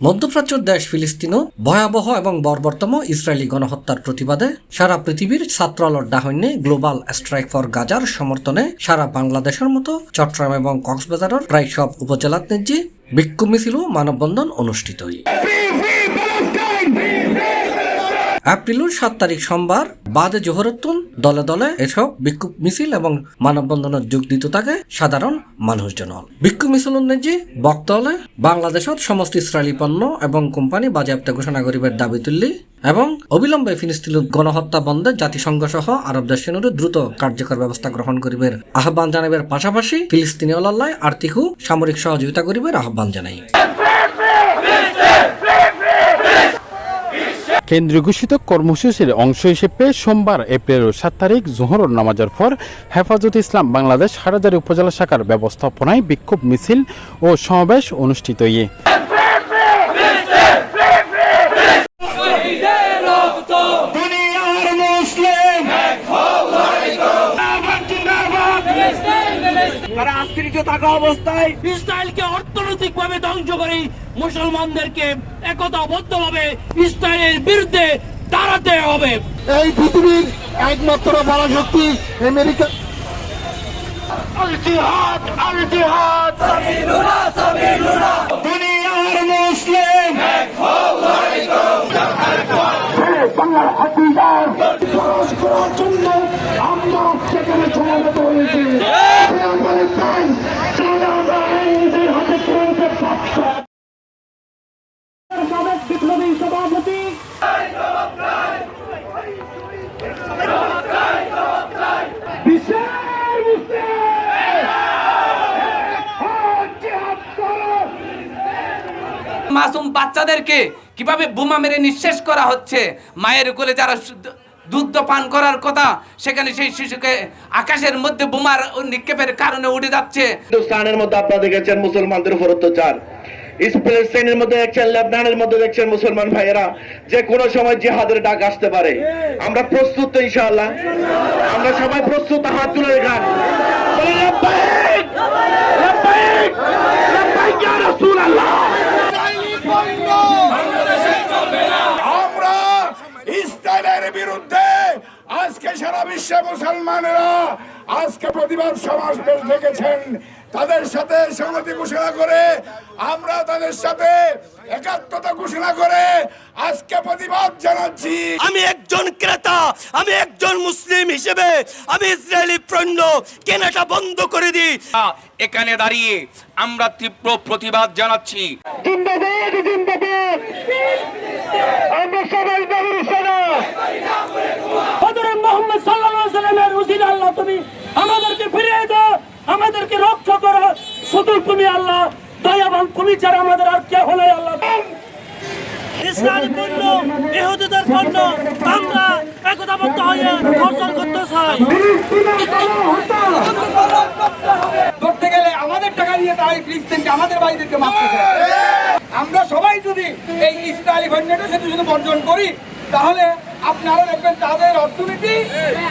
মধ্যপ্রাচ্যের দেশ ফিলিস্তিনও ভয়াবহ এবং বর্বরতম ইসরায়েলি গণহত্যার প্রতিবাদে সারা পৃথিবীর ছাত্র আলোর ডাহন্যে গ্লোবাল স্ট্রাইক ফর গাজার সমর্থনে সারা বাংলাদেশের মতো চট্টগ্রাম এবং কক্সবাজারের প্রায় সব উপজেলার ন্যায্যে বিক্ষোভ মিছিল ও মানববন্ধন অনুষ্ঠিত হয়। এপ্রিলের 7 তারিখ সোমবার বাদে জোহরতুন দলে দলে এসব বিক্ষোভ মিছিল এবং মানববন্ধনের যোগ দিতে থাকে সাধারণ মানুষজন। বিক্ষোভ মিছিলের ন্যায্যে বক্তা হলে বাংলাদেশের সমস্ত ইসরায়েলি পণ্য এবং কোম্পানি বাজেয়াপ্ত ঘোষণা করিবার দাবি তুললি এবং অবিলম্বে ফিলিস্তিনের গণহত্যা বন্ধে জাতিসংঘ সহ আরব দেশগুলোর দ্রুত কার্যকর ব্যবস্থা গ্রহণ করিবার আহ্বান জানাবার পাশাপাশি ফিলিস্তিনি অল্লায় আর্থিক ও সামরিক সহযোগিতা করিবার আহ্বান জানাই। কেন্দ্রীয় ঘোষিত কর্মসূচির অংশ হিসেবে সোমবার এপ্রিল 7 তারিখ জোহরের নামাজের পর হেফাজতে ইসলাম বাংলাদেশ হাটহাজারী উপজেলা শাখার ব্যবস্থাপনায় বিক্ষোভ মিছিল ও সমাবেশ অনুষ্ঠিত হয়। তারা আশ্রিত থাকা অবস্থায় ইসরায়েলকে অর্থনৈতিকভাবে ধ্বংস করে মুসলমানদেরকে একতাবদ্ধভাবে ইসরায়েলের বিরুদ্ধে দাঁড়াতে হবে। এই পৃথিবীর একমাত্র পরাশক্তি আমেরিকা। আল জিহাদ আল জিহাদ সাবিলুনা সাবিলুনা দুনিয়ার মুসলিম এক হও লড়াই করো বাংলার হাতিয়ার করার জন্য আমরা সেখানে সমবেত হয়েছি। সাবেক বিপ্লবী সভাপতি মাসুম বাচ্চাদেরকে কিভাবে বোমা মেরে নিঃশেষ করা হচ্ছে। মায়ের কোলে যারা দুগ্ধ পান করার কথা সেখানে সেই শিশুকে আকাশের মধ্যে বোমার নিক্ষেপের কারণে উঠে যাচ্ছে। হিন্দুস্তানের মধ্যে আপনারা দেখেছেন মুসলমানদের উপর অত্যাচার, ফিলিস্তিনের মধ্যে দেখছেন, লেবাননের মধ্যে দেখছেন মুসলমান ভাইয়েরা যে কোনো সময় জিহাদের ডাক আসতে পারে। আমরা প্রস্তুত তো ইনশাআল্লাহ, আমরা সবাই প্রস্তুত। হাত তুলে দেখান, বলেন লব্বাইক লব্বাইক লব্বাইক ইয়া রাসূলুল্লাহ। আমরা ইসরায়েলের বিরুদ্ধে আজকে সারা বিশ্বে মুসলমানেরা আজকে প্রতিবাদ সমাবেশ দেখেছেন। তাদের সাথে সংহতি ঘোষণা করে আমরা তাদের সাথে একাত্মতা ঘোষণা করে আজকে প্রতিবাদ জানাচ্ছি। আমি একজন ক্রেতা, আমি একজন মুসলিম হিসেবে আমি ইসরায়েলি পণ্য কেনাটা বন্ধ করে দিই। এখানে দাঁড়িয়ে আমরা তীব্র প্রতিবাদ জানাচ্ছি। জিন্দাবাদ জিন্দাবাদ, আমরা সবাই বাবুর সেনা। হযরত মুহাম্মদ সাল্লাল্লাহু আলাইহি ওয়াসাল্লামের উসিলা আল্লাহ তুমি আমাদেরকে ফিরিয়ে দাও, আমাদেরকে রক্ষা করো। শুধু তুমি আল্লাহ, দয়াবান তুমি ছাড়া আমাদের আর কে হলো আল্লাহ। ইসরায়েলি পণ্য, ইহুদিদের পণ্য আমরা একতাবদ্ধ হয়ে বর্জন করতে চাই। ধরতে গেলে আমাদের টাকা দিয়ে তাই ফিলিস্তিনকে আমাদের ভাইদেরকে মারতে চায়। আমরা সবাই যদি এই ইসরায়েলি পণ্যটা সেটা যদি বর্জন করি তাহলে আপনারা দেখবেন তাদের অর্থনীতি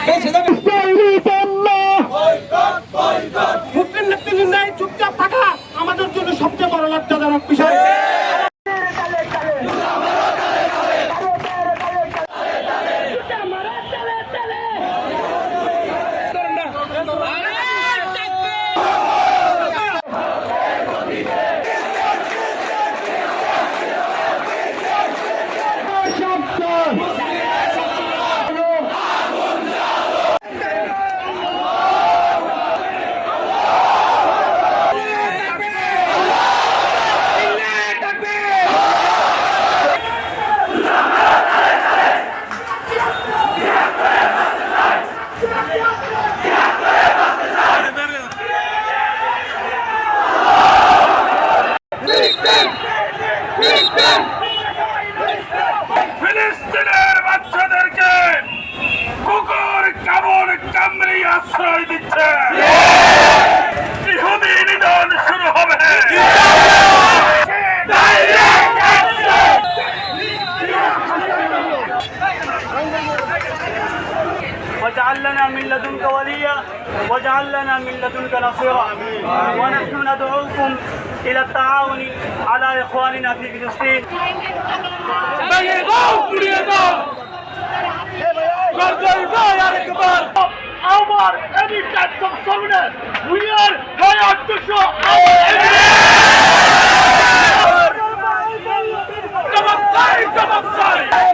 বেঁচে যাবে। মুসলিম নেতৃবৃন্দ চুপচাপ থাকা আমাদের জন্য সবচেয়ে বড় লজ্জাজনক বিষয়। ফিলিস্তিনের বাচ্চাদেরকে কুকুর কেমন কামড়ে আশ্রয় দিচ্ছে। ইহুদি নিধন শুরু হবে। واجعل لنا من لدنك وليا واجعل لنا من لدنك نصيرا ونحن ندعوكم إلى التعاون على إخواننا في فلسطين Our any types of sovereign, we are proud to show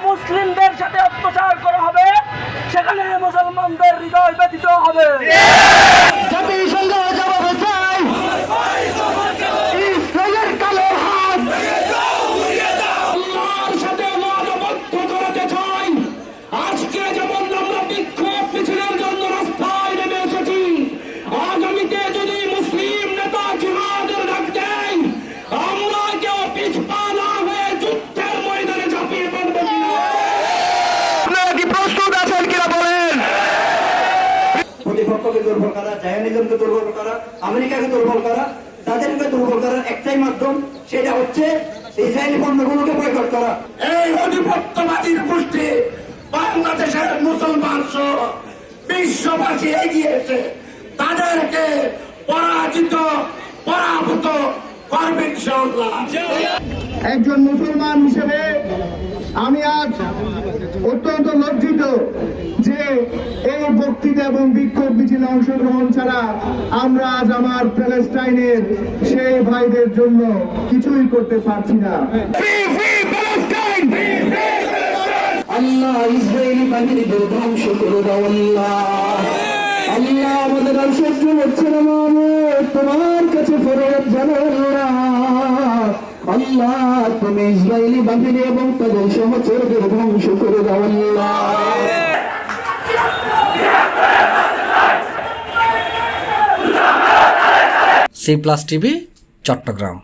মুসলিমদের সাথে অত্যাচার করা হবে, সেখানে মুসলমানদের হৃদয় ব্যথিত হবে। জাতিসংঘ জবাব চাই, ইসরায়েলের কালো হাত আল্লাহর সাথে ওয়াদাবদ্ধ করাতে চাই। আজকে যেমন আমরা বিক্ষোভ মিছিলের জন্য রাস্তায় নেমে এসেছি, আগামীতে যদি মুসলিম নেতা জিহাদের ডাক দেয়, আমরা কেউ পিছপা না হয়ে যুদ্ধের ময়দানে ঝাঁপিয়ে পড়বো কিনা? আপনারা কি প্রস্তুত আছেন কিনা বলেন? প্রতিপক্ষকে দুর্বল করা, জায়নিজমকে দুর্বল করা, আমেরিকাকে দুর্বল করা, তাদেরকে দুর্বল করার একটাই মাধ্যম, সেটা হচ্ছে ইসরায়েলি পণ্যগুলোকে বয়কট করা। এই আধিপত্যবাদীর গোষ্ঠী বাংলাদেশের মুসলমান সহ বিশ্ববাসী এগিয়ে এসে তাদেরকে পরাভূত করবে ইনশাআল্লাহ। একজন মুসলমান হিসেবে আমি আজ অত্যন্ত লজ্জিত যে এই বক্তৃতা এবং বিক্ষোভ মিছিলে অংশগ্রহণ ছাড়া আমরা আজ আমার প্যালেস্টাইনের সেই ভাইদের জন্য কিছুই করতে পারছি না। আল্লাহ ইসরায়েলি বাহিনীদের ধ্বংস করে দাও আল্লাহ। আল্লাহ আমাদের আর সহ্য হচ্ছে না, মাহমুদ তোমার কাছে ফরিয়াদ জানাই আল্লাহ। আল্লাহ তুমি ইসরায়েলি বাহিনী এবং তাদের সহচরদের ধ্বংস করে দাও আল্লাহ। C+ TV, Chittagong.